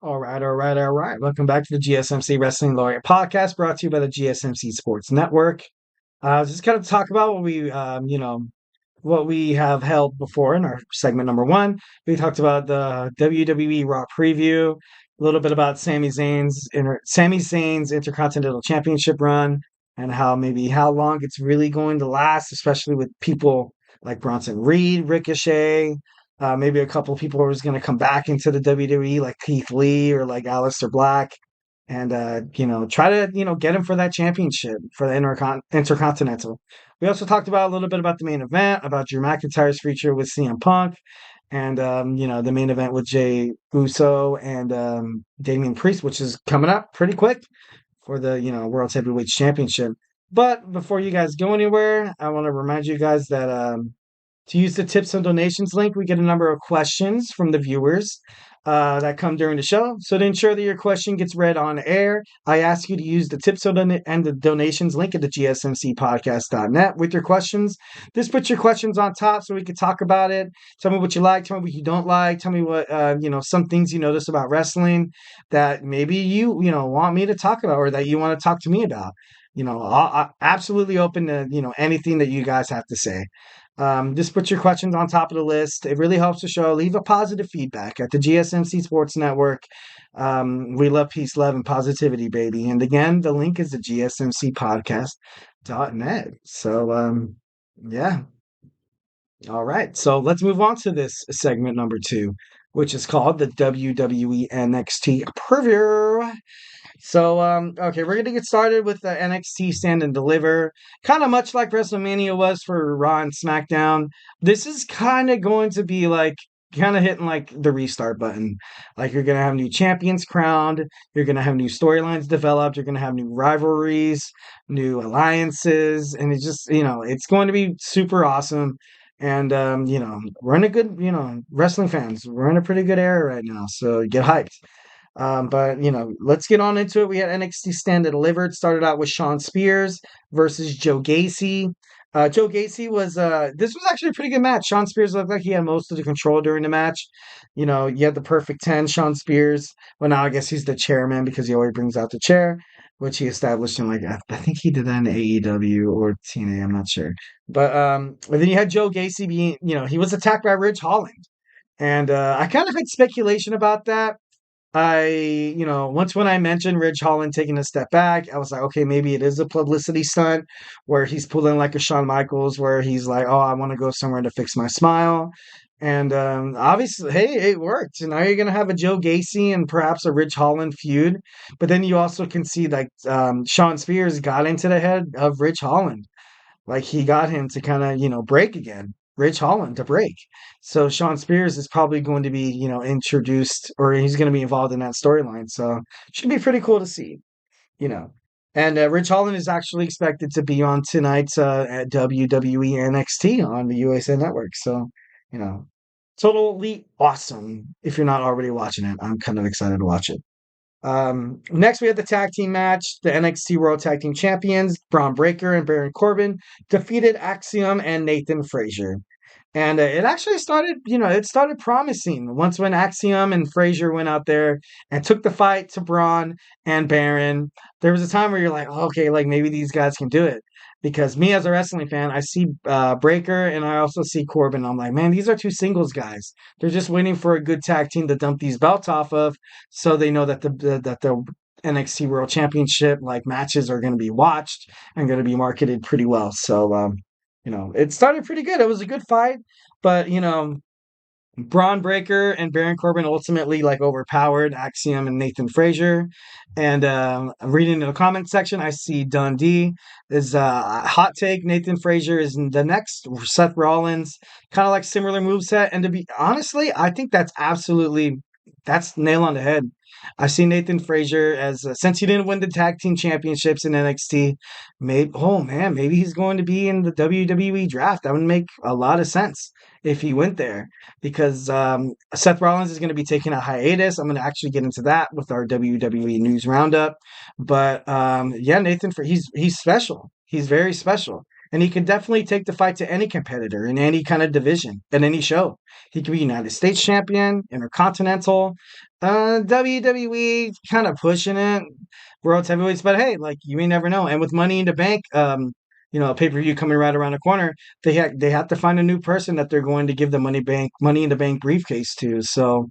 All right. Welcome back to the GSMC Wrestling Laureate Podcast, brought to you by the GSMC Sports Network. Just kind of talk about what we have held before in our segment number one. We talked about the WWE Raw preview, a little bit about Sami Zayn's Intercontinental Championship run, and how long it's really going to last, especially with people like Bronson Reed, Ricochet. Maybe a couple of people who's going to come back into the WWE, like Keith Lee or like Aleister Black, and try to get him for that championship for the Intercontinental. We also talked about a little bit about the main event, about Drew McIntyre's future with CM Punk, and the main event with Jey Uso and Damian Priest, which is coming up pretty quick for the World Heavyweight Championship. But before you guys go anywhere, I want to remind you guys that to use the tips and donations link, we get a number of questions from the viewers that come during the show. So to ensure that your question gets read on air, I ask you to use the tips and the donations link at the GSMCPodcast.net with your questions. Just put your questions on top so we can talk about it. Tell me what you like. Tell me what you don't like. Tell me what, some things you notice about wrestling that maybe you want me to talk about or that you want to talk to me about. I'm absolutely open to, anything that you guys have to say. Just put your questions on top of the list. It really helps the show. Leave a positive feedback at the GSMC Sports Network. We love peace, love, and positivity, baby. And again, the link is the GSMCPodcast.net. So, yeah. All right. So let's move on to this segment number 2, which is called the WWE NXT preview. So, okay, we're going to get started with the NXT Stand and Deliver. Kind of much like WrestleMania was for Raw and SmackDown. This is kind of going to be kind of hitting like the restart button. Like you're going to have new champions crowned. You're going to have new storylines developed. You're going to have new rivalries, new alliances. And it's just, it's going to be super awesome. And, we're in a good, wrestling fans, we're in a pretty good era right now. So get hyped. But let's get on into it. We had NXT Stand and Delivered. Started out with Shawn Spears versus Joe Gacy. Joe Gacy was this was actually a pretty good match. Shawn Spears looked like he had most of the control during the match. You had the perfect 10, Shawn Spears. Well, now I guess he's the chairman because he always brings out the chair, which he established in I think he did that in AEW or TNA, I'm not sure. But then you had Joe Gacy being, he was attacked by Ridge Holland. And I kind of had speculation about that. Once when I mentioned Ridge Holland taking a step back, I was like, okay, maybe it is a publicity stunt where he's pulling like a Shawn Michaels, where he's like, oh, I want to go somewhere to fix my smile. And obviously, hey, it worked. And now you're going to have a Joe Gacy and perhaps a Ridge Holland feud. But then you also can see like Shawn Spears got into the head of Ridge Holland. Like he got him to kind of, break again. Ridge Holland to break. So Shawn Spears is probably going to be, introduced or he's going to be involved in that storyline. So should be pretty cool to see, you know. And Ridge Holland is actually expected to be on tonight's at WWE NXT on the USA Network. So, you know, totally awesome. If you're not already watching it, I'm kind of excited to watch it. Next, we have the tag team match. The NXT World Tag Team Champions, Braun Breaker and Baron Corbin, defeated Axiom and Nathan Frazier. And it actually started, it started promising once when Axiom and Frazier went out there and took the fight to Braun and Baron. There was a time where you're like, oh, okay, like maybe these guys can do it. Because me as a wrestling fan, I see Breaker and I also see Corbin. I'm like, man, these are two singles guys. They're just waiting for a good tag team to dump these belts off of, so they know that the NXT World Championship like matches are going to be watched and going to be marketed pretty well. So it started pretty good. It was a good fight, but Braun Breaker and Baron Corbin ultimately like overpowered Axiom and Nathan Frazier. And reading in the comment section, I see Dundee is a hot take. Nathan Frazier is the next Seth Rollins, kind of like similar moveset. And to be honestly, I think that's nail on the head. I see Nathan Frazier as since he didn't win the tag team championships in NXT, maybe he's going to be in the WWE draft. That would make a lot of sense if he went there, because Seth Rollins is going to be taking a hiatus. I'm going to actually get into that with our WWE news roundup. But Nathan, he's special. He's very special. and he can definitely take the fight to any competitor in any kind of division, in any show. He could be United States champion, Intercontinental, WWE kind of pushing it, World Heavyweights, but hey, like you may never know. And with Money in the Bank, a pay-per-view coming right around the corner, they have to find a new person that they're going to give the Money in the Bank briefcase to. So,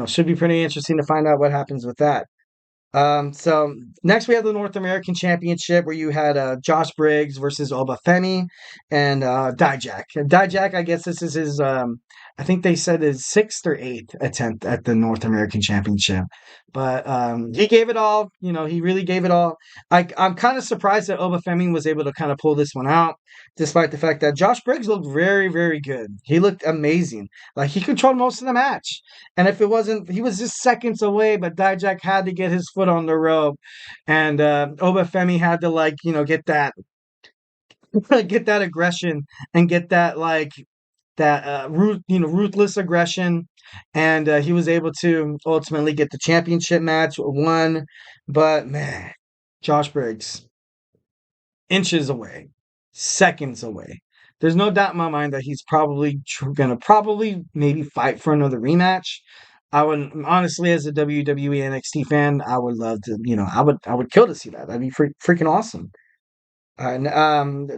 should be pretty interesting to find out what happens with that. So next we have the North American Championship where you had Josh Briggs versus Obafemi and Dijak. Dijak, I guess this is his, I think they said his sixth or eighth attempt at the North American Championship. But he gave it all. He really gave it all. I'm kind of surprised that Obafemi was able to kind of pull this one out, despite the fact that Josh Briggs looked very, very good. He looked amazing. Like he controlled most of the match. And if it wasn't, he was just seconds away, but Dijak had to get his foot on the rope, and Obafemi had to get that get that aggression and get that ruthless aggression, and he was able to ultimately get the championship match won. But man, Josh Briggs inches away, seconds away. There's no doubt in my mind that he's probably gonna maybe fight for another rematch. I would honestly, as a WWE NXT fan, I would love to. I would kill to see that. That'd be freaking awesome. And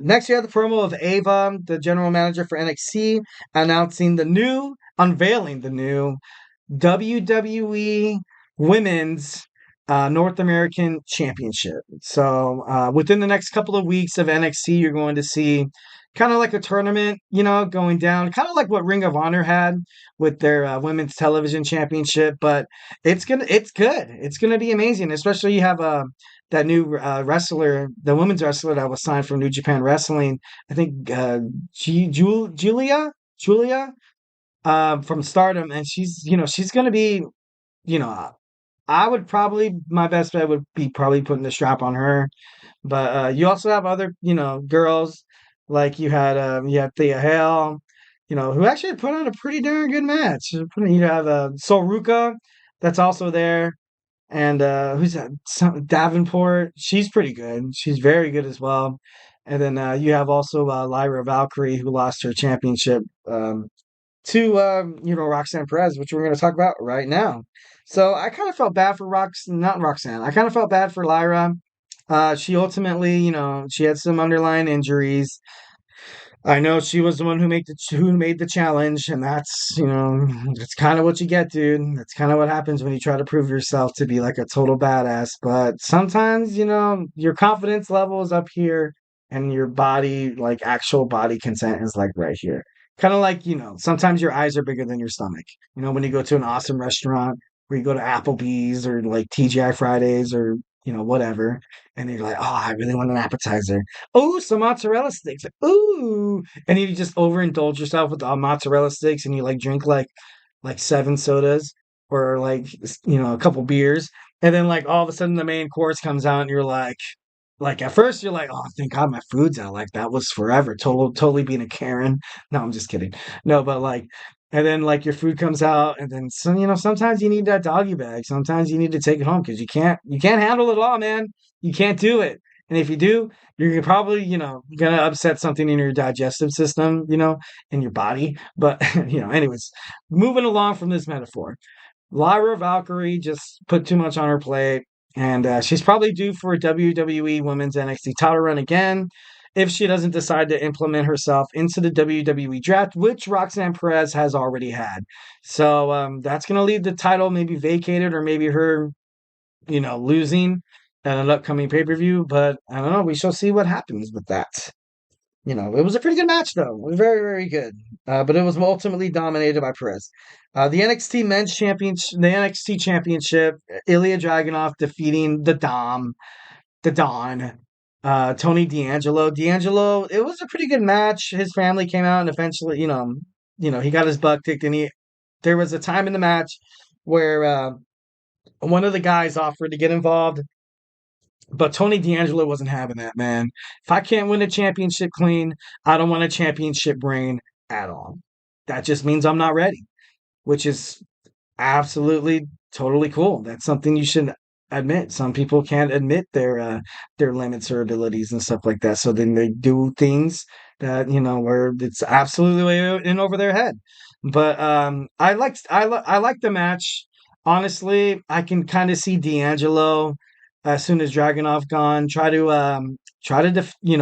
next, you have the promo of Ava, the general manager for NXT, unveiling the new WWE Women's North American Championship. So within the next couple of weeks of NXT, you're going to see kind of like a tournament, going down, kind of like what Ring of Honor had with their Women's Television Championship. But it's good. It's gonna be amazing, especially you have that new wrestler, the women's wrestler that was signed from New Japan Wrestling. I think Julia from Stardom, and she's going to be, you know, I would probably, my best bet would be probably putting the strap on her. But you also have other, girls like you had Thea Hale, who actually put on a pretty darn good match. You have Sol Ruka, that's also there. And who's that? Davenport. She's pretty good. She's very good as well. And then you have also Lyra Valkyrie, who lost her championship to Roxanne Perez, which we're going to talk about right now. So I kind of felt bad for not Roxanne. I kind of felt bad for Lyra. She ultimately, she had some underlying injuries. I know she was the one who made the challenge, and that's kind of what you get, dude. That's kind of what happens when you try to prove yourself to be like a total badass. But sometimes, your confidence level is up here, and your body, like actual body consent, is like right here. Kind of like, sometimes your eyes are bigger than your stomach. When you go to an awesome restaurant, where you go to Applebee's or like TGI Fridays or whatever, and you're like, oh, I really want an appetizer. Oh, some mozzarella sticks. Ooh. And you just overindulge yourself with mozzarella sticks, and you drink like seven sodas or a couple beers. And then all of a sudden the main course comes out and you're like at first you're like, oh, thank God my food's out. Like that was forever. Totally being a Karen. No, I'm just kidding. No, but and then your food comes out, and then sometimes you need that doggy bag. Sometimes you need to take it home because you can't handle it all, man. You can't do it. And if you do, you're probably, gonna upset something in your digestive system, in your body. But anyways, moving along from this metaphor. Lyra Valkyrie just put too much on her plate, and she's probably due for a WWE Women's NXT title run again if she doesn't decide to implement herself into the WWE draft, which Roxanne Perez has already had. So that's going to leave the title maybe vacated, or maybe her, losing at an upcoming pay-per-view. But I don't know. We shall see what happens with that. It was a pretty good match, though. It was very, very good. But it was ultimately dominated by Perez. The NXT Men's Championship, the NXT Championship, Ilya Dragunov defeating the Don, Tony D'Angelo. D'Angelo, it was a pretty good match. His family came out, and eventually, he got his butt kicked. And there was a time in the match where one of the guys offered to get involved, but Tony D'Angelo wasn't having that, man. If I can't win a championship clean, I don't want a championship reign at all. That just means I'm not ready, which is absolutely, totally cool. That's something you should admit. Some people can't admit their limits or abilities and stuff like that. So then they do things that where it's absolutely way in over their head. But I like the match. Honestly, I can kind of see D'Angelo as soon as Dragunov gone try to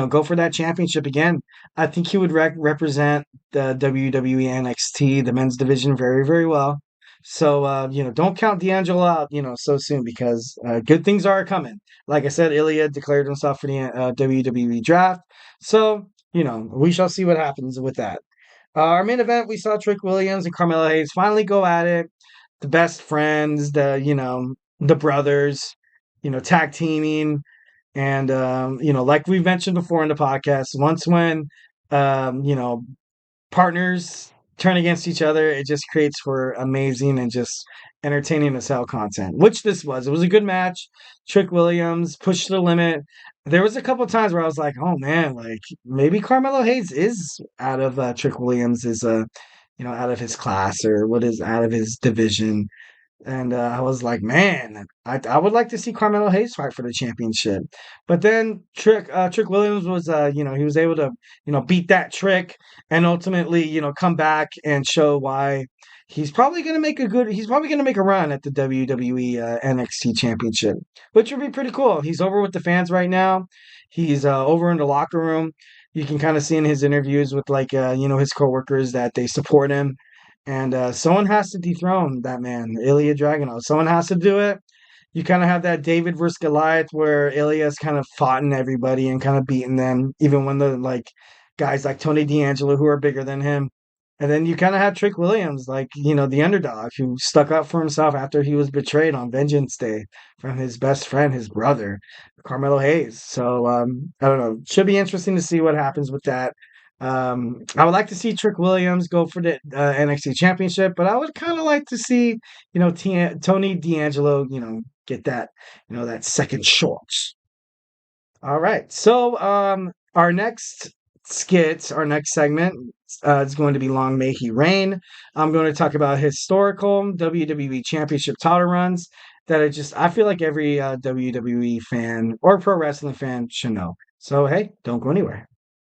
go for that championship again. I think he would represent the WWE NXT, the men's division, very, very well. So, don't count D'Angelo out, so soon because good things are coming. Like I said, Ilya declared himself for the WWE draft. So, we shall see what happens with that. Our main event, we saw Trick Williams and Carmelo Hayes finally go at it. The best friends, the brothers, tag teaming. And, like we mentioned before in the podcast, once when, partners turn against each other, it just creates for amazing and just entertaining as hell content, which this was. It was a good match. Trick Williams pushed the limit. There was a couple times where I was like, oh man, like maybe Carmelo Hayes is out of Trick Williams is out of his class or what is out of his division. And I was like, man, I would like to see Carmelo Hayes fight for the championship. But then Trick Williams was, he was able to, beat that Trick and ultimately, come back and show why he's probably going to he's probably going to make a run at the WWE NXT championship, which would be pretty cool. He's over with the fans right now. He's over in the locker room. You can kind of see in his interviews with like, his coworkers that they support him. And someone has to dethrone that man, Ilya Dragunov. Someone has to do it. You kind of have that David versus Goliath where Ilya's kind of fought in everybody and kind of beaten them, even when the like guys like Tony D'Angelo who are bigger than him. And then you kind of have Trick Williams, like, the underdog who stuck up for himself after he was betrayed on Vengeance Day from his best friend, his brother, Carmelo Hayes. So, I don't know. Should be interesting to see what happens with that. I would like to see Trick Williams go for the NXT Championship, but I would kind of like to see, Tony D'Angelo, get that, that second shot. All right. So, our next our next segment, is going to be Long May He Reign. I'm going to talk about historical WWE Championship title runs that I feel like every WWE fan or pro wrestling fan should know. So, hey, don't go anywhere.